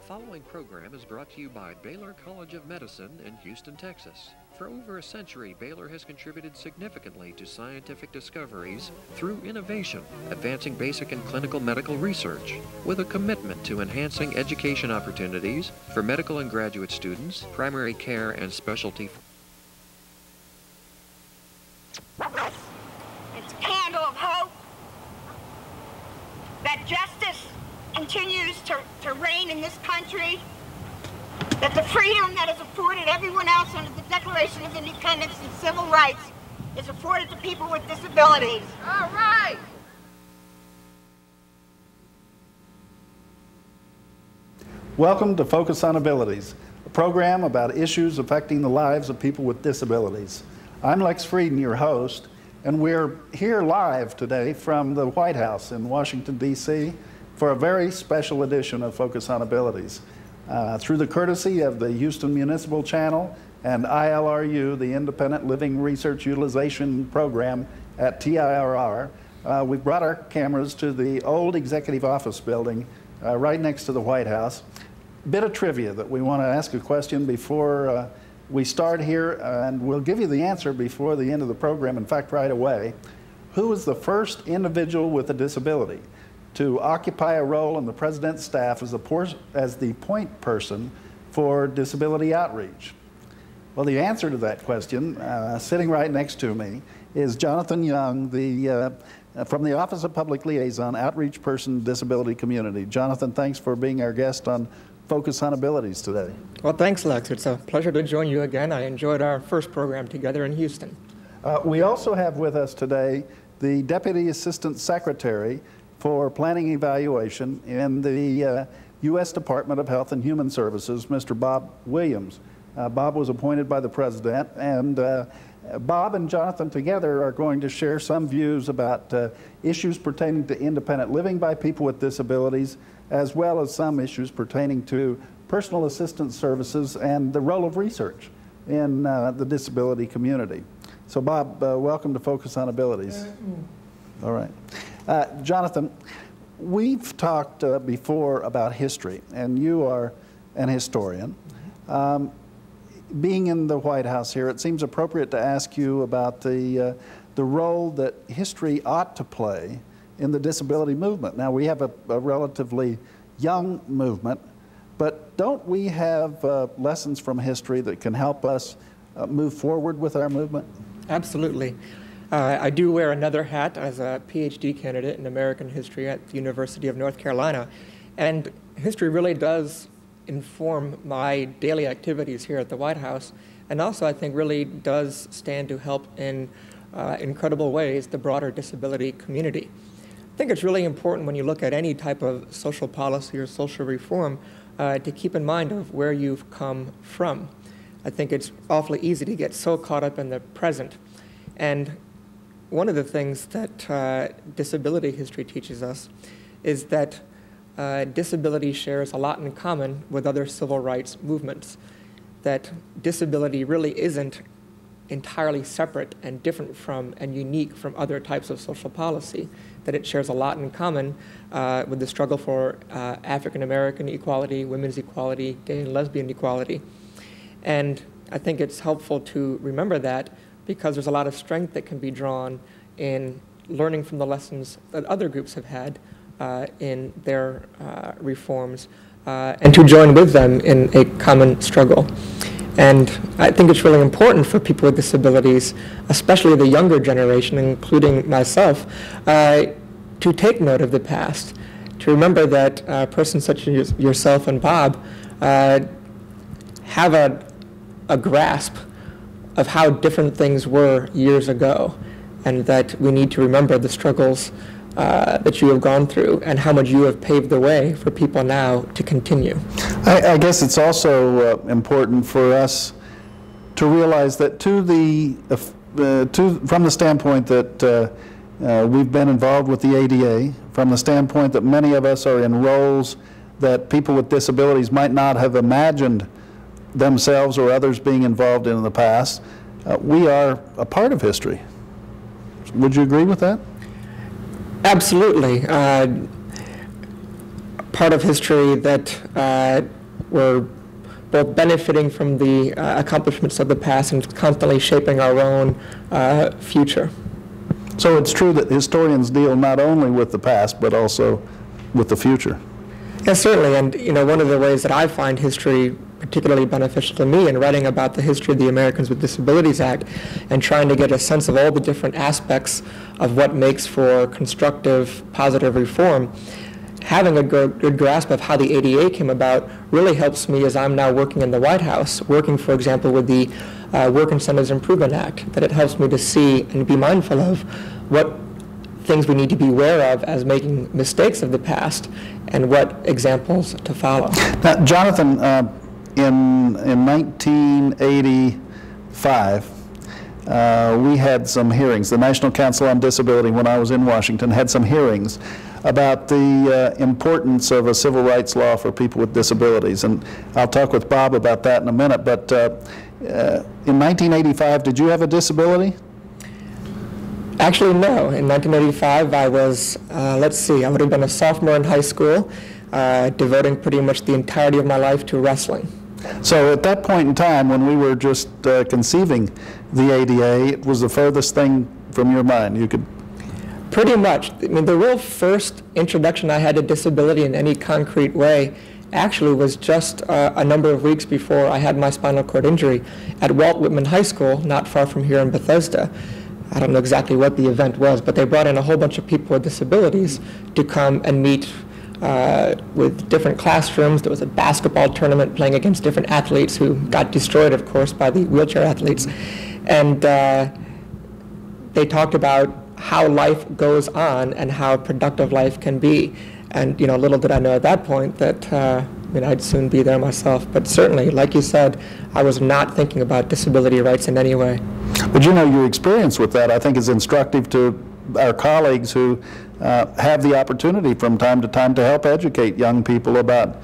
following program is brought to you by Baylor College of Medicine in Houston, Texas. For over a century, Baylor has contributed significantly to scientific discoveries through innovation, advancing basic and clinical medical research, with a commitment to enhancing education opportunities for medical and graduate students, primary care and specialty. It's a candle of hope that justice continues to reign in this country, that the freedom that is afforded everyone else under the Declaration of Independence and Civil Rights is afforded to people with disabilities. All right. Welcome to Focus on Abilities, a program about issues affecting the lives of people with disabilities. I'm Lex Frieden, your host, and we're here live today from the White House in Washington, D.C. for a very special edition of Focus on Abilities. Through the courtesy of the Houston Municipal Channel and ILRU, the Independent Living Research Utilization Program at TIRR, we've brought our cameras to the old Executive Office building right next to the White House. Bit of trivia that we want to ask a question before we start here, and we'll give you the answer before the end of the program, in fact, right away. Who was the first individual with a disability to occupy a role in the President's staff as the point person for disability outreach? Well, the answer to that question, sitting right next to me, is Jonathan Young, from the Office of Public Liaison, Outreach Person, Disability Community. Jonathan, thanks for being our guest on Focus on Abilities today. Well, thanks, Lex. It's a pleasure to join you again. I enjoyed our first program together in Houston. We also have with us today the Deputy Assistant Secretary for Planning Evaluation in the U.S. Department of Health and Human Services, Mr. Bob Williams. Bob was appointed by the President, and Bob and Jonathan together are going to share some views about issues pertaining to independent living by people with disabilities, as well as some issues pertaining to personal assistance services and the role of research in the disability community. So Bob, welcome to Focus on Abilities. All right. Jonathan, we've talked before about history, and you are an historian. Being in the White House here, it seems appropriate to ask you about the role that history ought to play in the disability movement. Now, we have a relatively young movement, but don't we have lessons from history that can help us move forward with our movement? Absolutely. I do wear another hat as a PhD candidate in American history at the University of North Carolina, and history really does inform my daily activities here at the White House, and also I think really does stand to help in incredible ways the broader disability community. I think it's really important when you look at any type of social policy or social reform to keep in mind of where you've come from. I think it's awfully easy to get so caught up in the present. And one of the things that disability history teaches us is that disability shares a lot in common with other civil rights movements, that disability really isn't entirely separate and different from and unique from other types of social policy, that it shares a lot in common with the struggle for African American equality, women's equality, gay and lesbian equality. And I think it's helpful to remember that because there's a lot of strength that can be drawn in learning from the lessons that other groups have had in their reforms and to join with them in a common struggle. And I think it's really important for people with disabilities, especially the younger generation, including myself, to take note of the past, to remember that persons such as yourself and Bob have a grasp of how different things were years ago, and that we need to remember the struggles that you have gone through and how much you have paved the way for people now to continue. I guess it's also important for us to realize that from the standpoint that we've been involved with the ADA, from the standpoint that many of us are in roles that people with disabilities might not have imagined themselves or others being involved in the past, we are a part of history. Would you agree with that? Absolutely. Part of history that we're both benefiting from the accomplishments of the past and constantly shaping our own future. So it's true that historians deal not only with the past, but also with the future. Yes, certainly. And, one of the ways that I find history particularly beneficial to me in writing about the history of the Americans with Disabilities Act and trying to get a sense of all the different aspects of what makes for constructive, positive reform, having a good grasp of how the ADA came about really helps me as I'm now working in the White House, working, for example, with the Work Incentives Improvement Act, that it helps me to see and be mindful of what things we need to be aware of as making mistakes of the past and what examples to follow. Now, Jonathan, in 1985, we had some hearings. The National Council on Disability, when I was in Washington, had some hearings about the importance of a civil rights law for people with disabilities. And I'll talk with Bob about that in a minute. But in 1985, did you have a disability? Actually, no. In 1985, I was, I would have been a sophomore in high school, devoting pretty much the entirety of my life to wrestling. So at that point in time, when we were just conceiving the ADA, it was the furthest thing from your mind. You could... Pretty much. I mean, the real first introduction I had to disability in any concrete way actually was just a number of weeks before I had my spinal cord injury at Walt Whitman High School, not far from here in Bethesda. I don't know exactly what the event was, but they brought in a whole bunch of people with disabilities to come and meet with different classrooms. There was a basketball tournament playing against different athletes who got destroyed, of course, by the wheelchair athletes. And they talked about how life goes on and how productive life can be. And, little did I know at that point that I'd soon be there myself. But certainly, like you said, I was not thinking about disability rights in any way. But your experience with that, I think, is instructive to our colleagues who have the opportunity from time to time to help educate young people about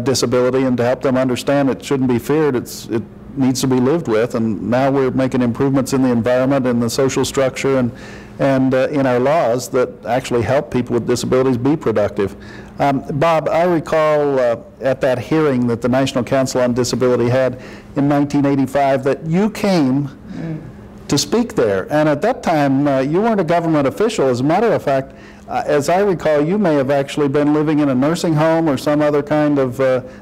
disability and to help them understand it shouldn't be feared, it needs to be lived with. And now we're making improvements in the environment and the social structure and in our laws that actually help people with disabilities be productive. Bob, I recall at that hearing that the National Council on Disability had in 1985 that you came to speak there. And at that time, you weren't a government official. As a matter of fact, as I recall, you may have actually been living in a nursing home or some other kind of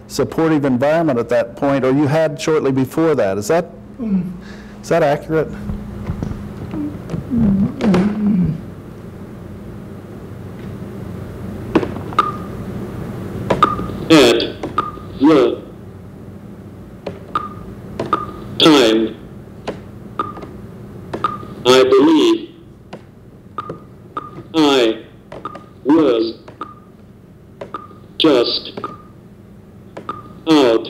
supportive environment at that point, or you had shortly before that. Is that accurate? At the time, I believe I was just out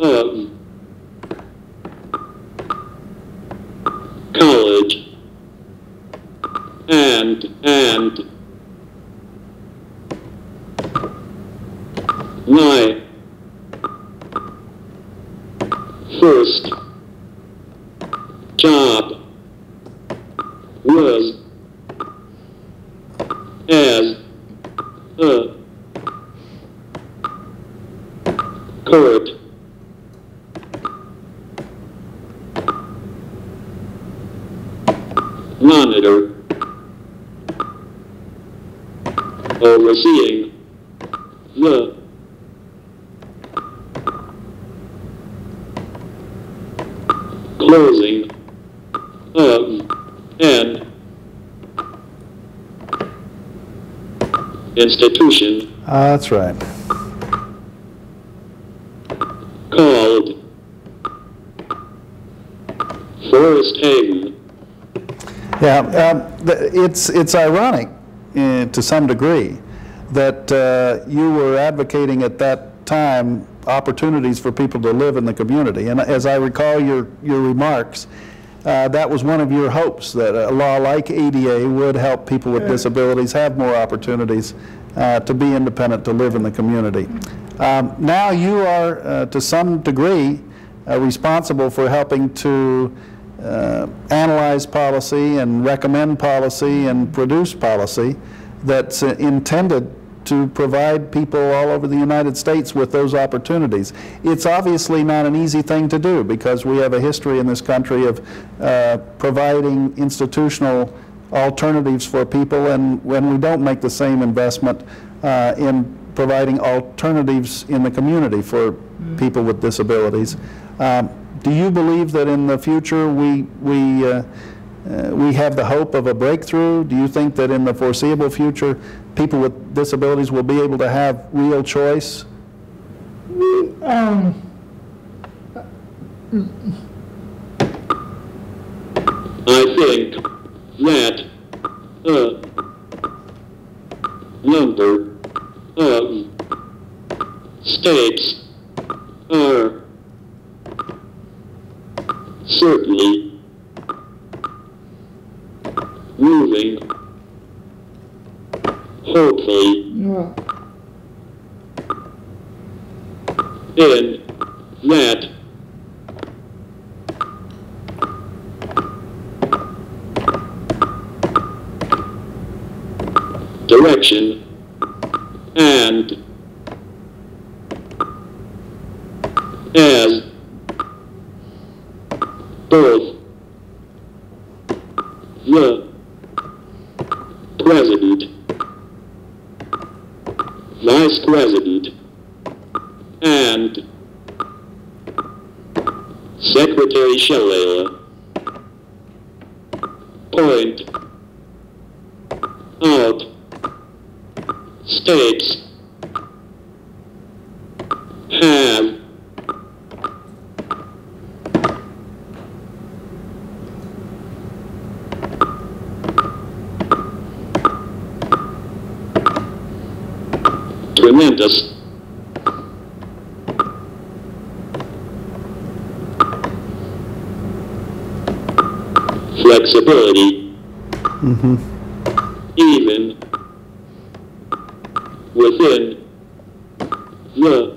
of college and my first job was as a court monitor overseeing the closing of an institution That's right. called Forest Haven. Yeah, it's ironic to some degree that you were advocating at that time opportunities for people to live in the community. And as I recall your remarks, that was one of your hopes, that a law like ADA would help people with disabilities have more opportunities to be independent, to live in the community. Now you are, to some degree, responsible for helping to analyze policy and recommend policy and produce policy that's intended to provide people all over the United States with those opportunities. It's obviously not an easy thing to do because we have a history in this country of providing institutional alternatives for people, and when we don't make the same investment in providing alternatives in the community for people with disabilities. Do you believe that in the future we have the hope of a breakthrough? Do you think that in the foreseeable future people with disabilities will be able to have real choice? I think that a number of states are certainly moving, hopefully, in that direction, and as both the President, Vice President, and Secretary Shalala point out states have tremendous flexibility, even within the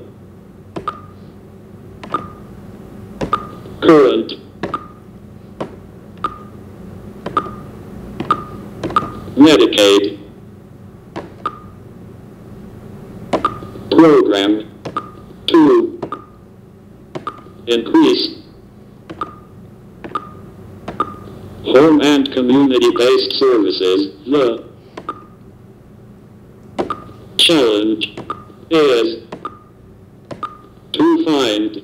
current Medicaid program to increase home and community-based services. The challenge is to find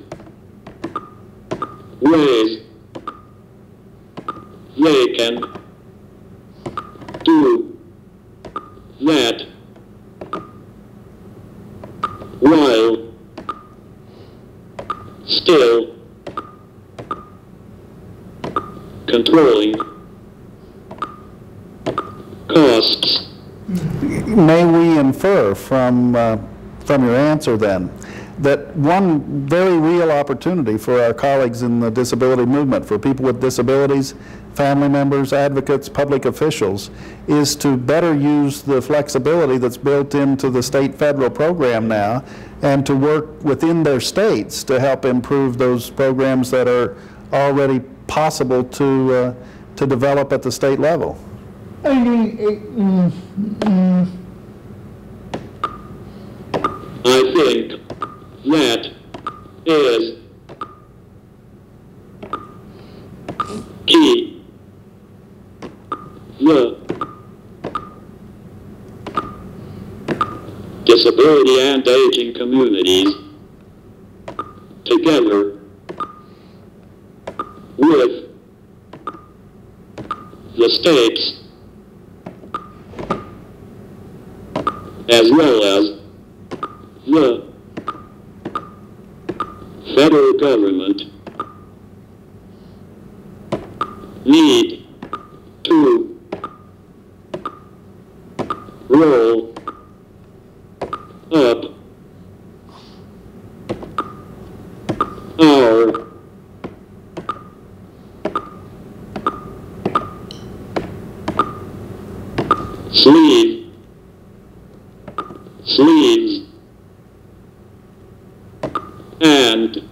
ways they can do that while still controlling costs. May we infer from your answer then that one very real opportunity for our colleagues in the disability movement, for people with disabilities, family members, advocates, public officials, is to better use the flexibility that's built into the state-federal program now and to work within their states to help improve those programs that are already possible to develop at the state level? I think that is key. The disability and aging communities together with the states as well as the federal government need to roll up our sleeves and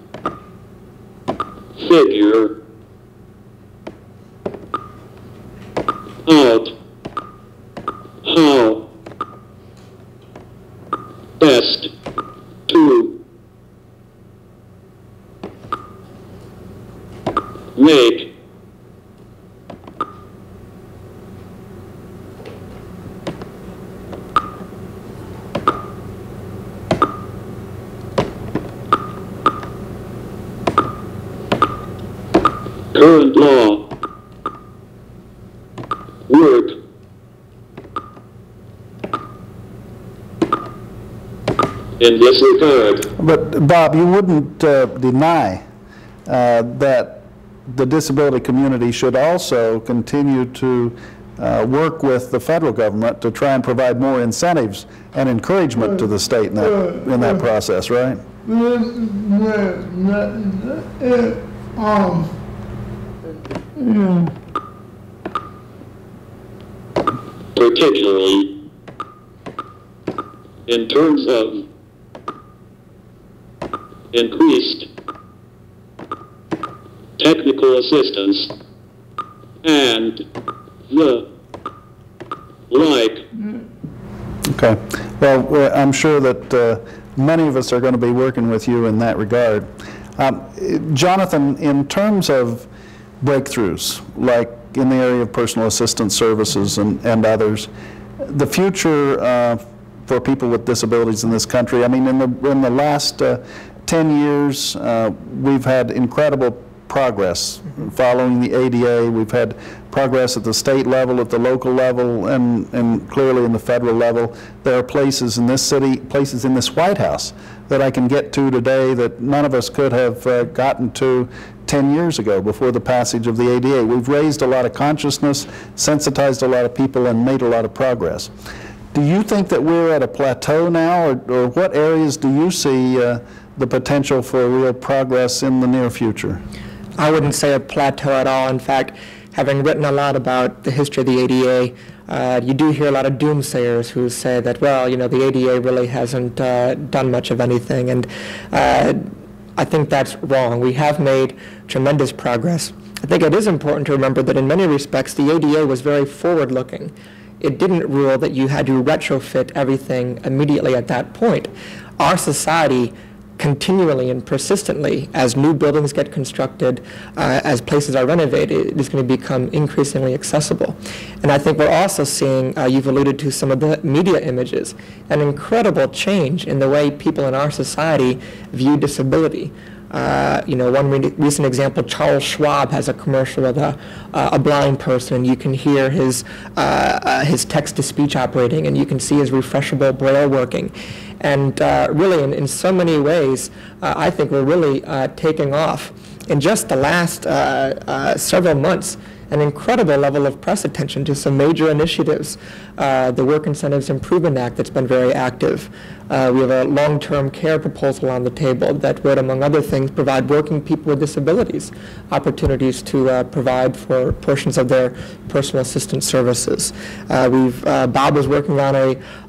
figure out how to make current law work in this regard. But Bob, you wouldn't deny that the disability community should also continue to work with the federal government to try and provide more incentives and encouragement to the state in that process, right? Particularly in terms of increased technical assistance and the like. Okay. Well, I'm sure that many of us are going to be working with you in that regard. Jonathan, in terms of breakthroughs, like in the area of personal assistance services and others, the future for people with disabilities in this country, I mean, in the last 10 years, we've had incredible progress following the ADA. We've had progress at the state level, at the local level, and clearly in the federal level. There are places in this city, places in this White House that I can get to today that none of us could have gotten to 10 years ago before the passage of the ADA. We've raised a lot of consciousness, sensitized a lot of people, and made a lot of progress. Do you think that we're at a plateau now, or what areas do you see the potential for real progress in the near future? I wouldn't say a plateau at all. In fact, having written a lot about the history of the ADA, you do hear a lot of doomsayers who say that, well, you know, the ADA really hasn't done much of anything, and I think that's wrong. We have made tremendous progress. I think it is important to remember that in many respects, the ADA was very forward-looking. It didn't rule that you had to retrofit everything immediately at that point. Our society continually and persistently, as new buildings get constructed, as places are renovated, it is going to become increasingly accessible. And I think we're also seeing, you've alluded to some of the media images, an incredible change in the way people in our society view disability. You know, one recent example, Charles Schwab has a commercial with a blind person. You can hear his text-to-speech operating, and you can see his refreshable braille working. And really, in so many ways, I think we're really taking off. In just the last several months, an incredible level of press attention to some major initiatives. The Work Incentives Improvement Act that's been very active. We have a long-term care proposal on the table that would, among other things, provide working people with disabilities opportunities to provide for portions of their personal assistance services. Bob was working on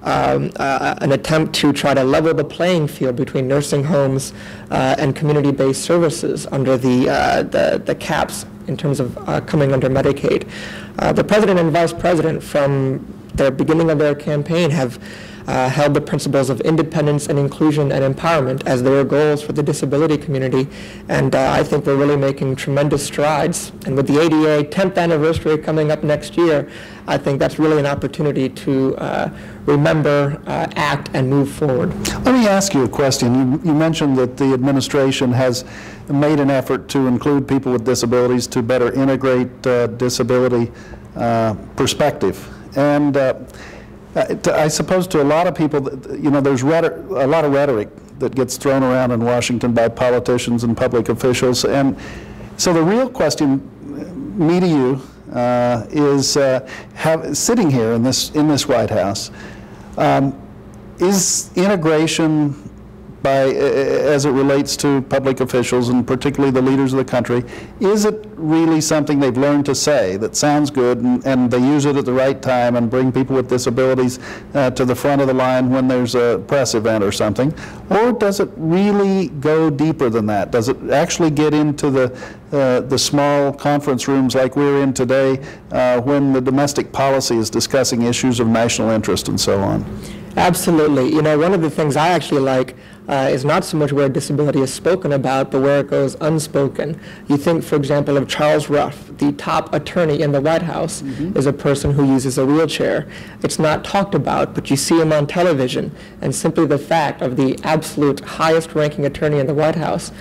an attempt to try to level the playing field between nursing homes and community-based services under the caps in terms of coming under Medicaid. The President and Vice President from the beginning of their campaign have held the principles of independence and inclusion and empowerment as their goals for the disability community, and I think we're really making tremendous strides. And with the ADA 10th anniversary coming up next year, I think that's really an opportunity to remember, act, and move forward. Let me ask you a question. You mentioned that the administration has made an effort to include people with disabilities to better integrate disability perspective. And I suppose to a lot of people, you know, there's a lot of rhetoric that gets thrown around in Washington by politicians and public officials. And so the real question, me to you, is sitting here in this White House, is integration as it relates to public officials and particularly the leaders of the country, is it really something they've learned to say that sounds good and they use it at the right time and bring people with disabilities to the front of the line when there's a press event or something? Or does it really go deeper than that? Does it actually get into the small conference rooms like we're in today when the domestic policy is discussing issues of national interest and so on? Absolutely. You know, one of the things I actually like is not so much where disability is spoken about, but where it goes unspoken. You think, for example, of Charles Ruff, the top attorney in the White House, is a person who uses a wheelchair. It's not talked about, but you see him on television, and simply the fact of the absolute highest-ranking attorney in the White House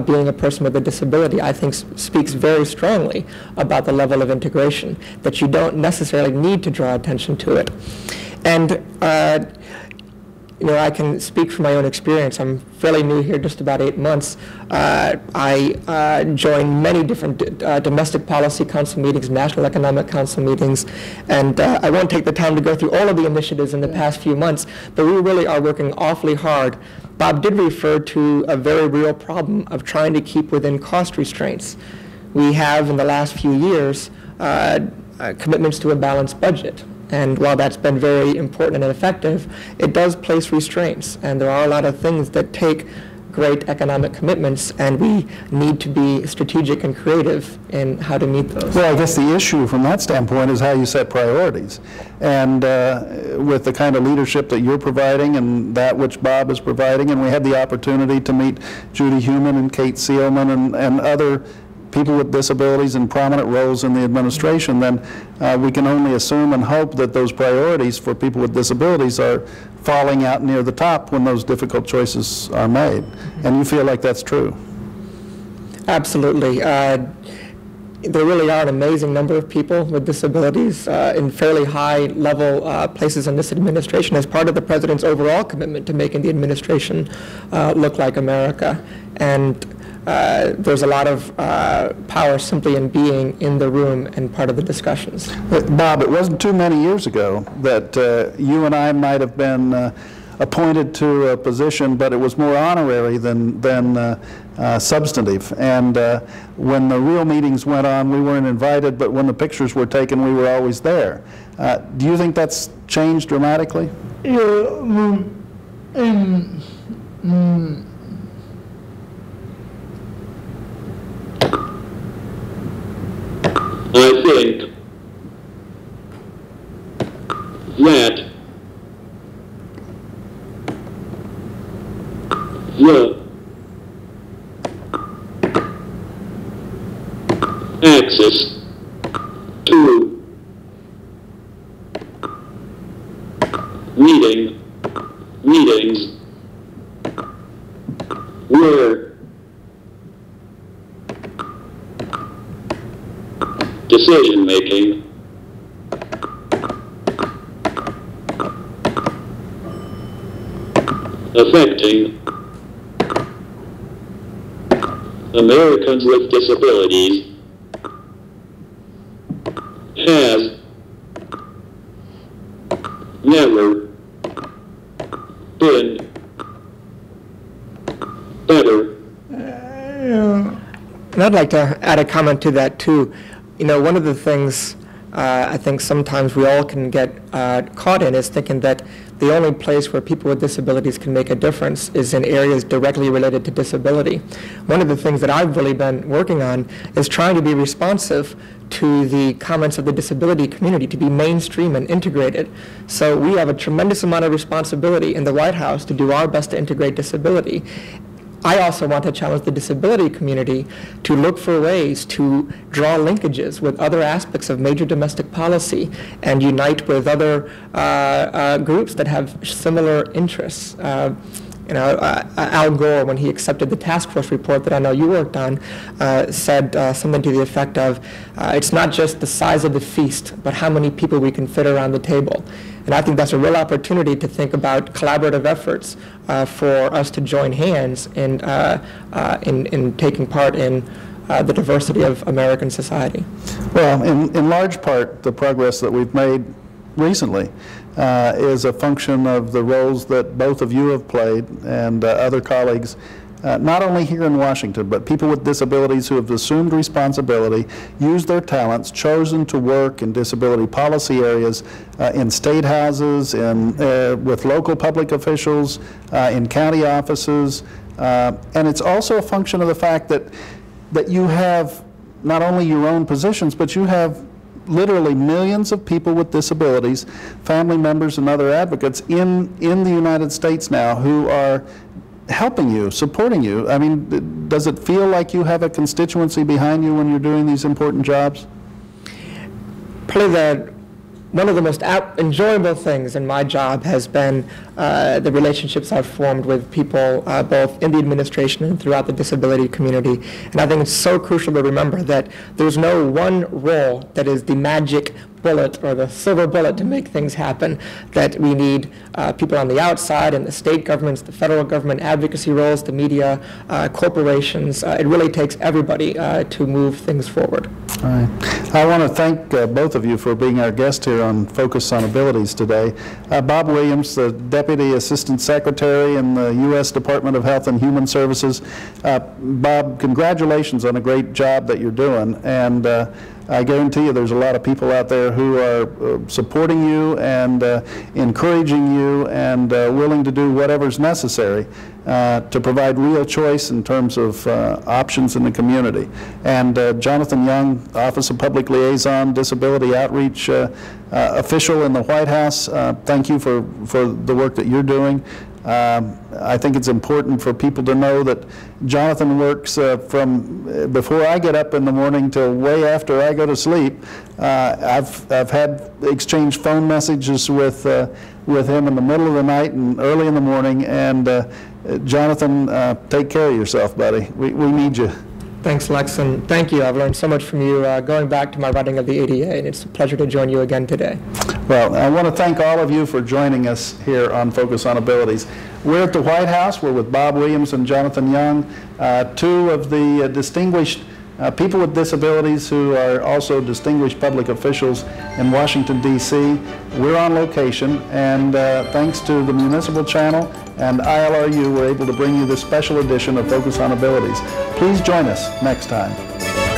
being a person with a disability, I think speaks very strongly about the level of integration, that you don't necessarily need to draw attention to it. And you know, I can speak from my own experience. I'm fairly new here, just about 8 months. I joined many different domestic policy council meetings, national economic council meetings, and I won't take the time to go through all of the initiatives in the past few months, but we really are working awfully hard. Bob did refer to a very real problem of trying to keep within cost restraints. We have, in the last few years, commitments to a balanced budget. And while that's been very important and effective, it does place restraints. And there are a lot of things that take great economic commitments, and we need to be strategic and creative in how to meet those. Well, I guess the issue from that standpoint is how you set priorities. And with the kind of leadership that you're providing and that which Bob is providing, and we had the opportunity to meet Judy Heumann and Kate Seelman and other people with disabilities in prominent roles in the administration, then we can only assume and hope that those priorities for people with disabilities are falling out near the top when those difficult choices are made. And you feel like that's true? Absolutely. There really are an amazing number of people with disabilities in fairly high-level places in this administration as part of the President's overall commitment to making the administration look like America. And there's a lot of power simply in being in the room and part of the discussions. Bob, it wasn't too many years ago that you and I might have been appointed to a position, but it was more honorary than substantive. And when the real meetings went on, we weren't invited, but when the pictures were taken, we were always there. Do you think that's changed dramatically? I think that the access to meetings where decision-making affecting Americans with disabilities has never been better. And I'd like to add a comment to that, too. You know, one of the things I think sometimes we all can get caught in is thinking that the only place where people with disabilities can make a difference is in areas directly related to disability. One of the things that I've really been working on is trying to be responsive to the comments of the disability community, to be mainstream and integrated. So we have a tremendous amount of responsibility in the White House to do our best to integrate disability. I also want to challenge the disability community to look for ways to draw linkages with other aspects of major domestic policy and unite with other groups that have similar interests. Al Gore, when he accepted the task force report that I know you worked on, said something to the effect of, it's not just the size of the feast, but how many people we can fit around the table. And I think that's a real opportunity to think about collaborative efforts for us to join hands in taking part in the diversity of American society. Well, in large part, the progress that we've made recently is a function of the roles that both of you have played and other colleagues, not only here in Washington, but people with disabilities who have assumed responsibility, used their talents, chosen to work in disability policy areas, in state houses, with local public officials, in county offices, and it's also a function of the fact that you have not only your own positions, but you have literally millions of people with disabilities, family members and other advocates in the United States now who are helping you, supporting you. I mean, does it feel like you have a constituency behind you when you're doing these important jobs? Probably one of the most enjoyable things in my job has been the relationships I've formed with people both in the administration and throughout the disability community. And I think it's so crucial to remember that there's no one role that is the magic bullet or the silver bullet to make things happen, that we need people on the outside and the state governments, the federal government, advocacy roles, the media, corporations. It really takes everybody to move things forward. All right. I want to thank both of you for being our guest here on Focus on Abilities today. Bob Williams, the Deputy Assistant Secretary in the U.S. Department of Health and Human Services. Bob, congratulations on a great job that you're doing. And I guarantee you there's a lot of people out there who are supporting you and encouraging you and willing to do whatever's necessary to provide real choice in terms of options in the community. And Jonathan Young, Office of Public Liaison, Disability Outreach official in the White House, thank you for the work that you're doing. I think it's important for people to know that Jonathan works from before I get up in the morning till way after I go to sleep. I've had exchanged phone messages with him in the middle of the night and early in the morning. And Jonathan, take care of yourself, buddy. We need you. Thanks, Lex, and thank you. I've learned so much from you going back to my writing of the ADA, and it's a pleasure to join you again today. Well, I want to thank all of you for joining us here on Focus on Abilities. We're at the White House. We're with Bob Williams and Jonathan Young, two of the distinguished people with disabilities who are also distinguished public officials in Washington, D.C. We're on location, and thanks to the Municipal Channel and ILRU, we're able to bring you this special edition of Focus on Abilities. Please join us next time.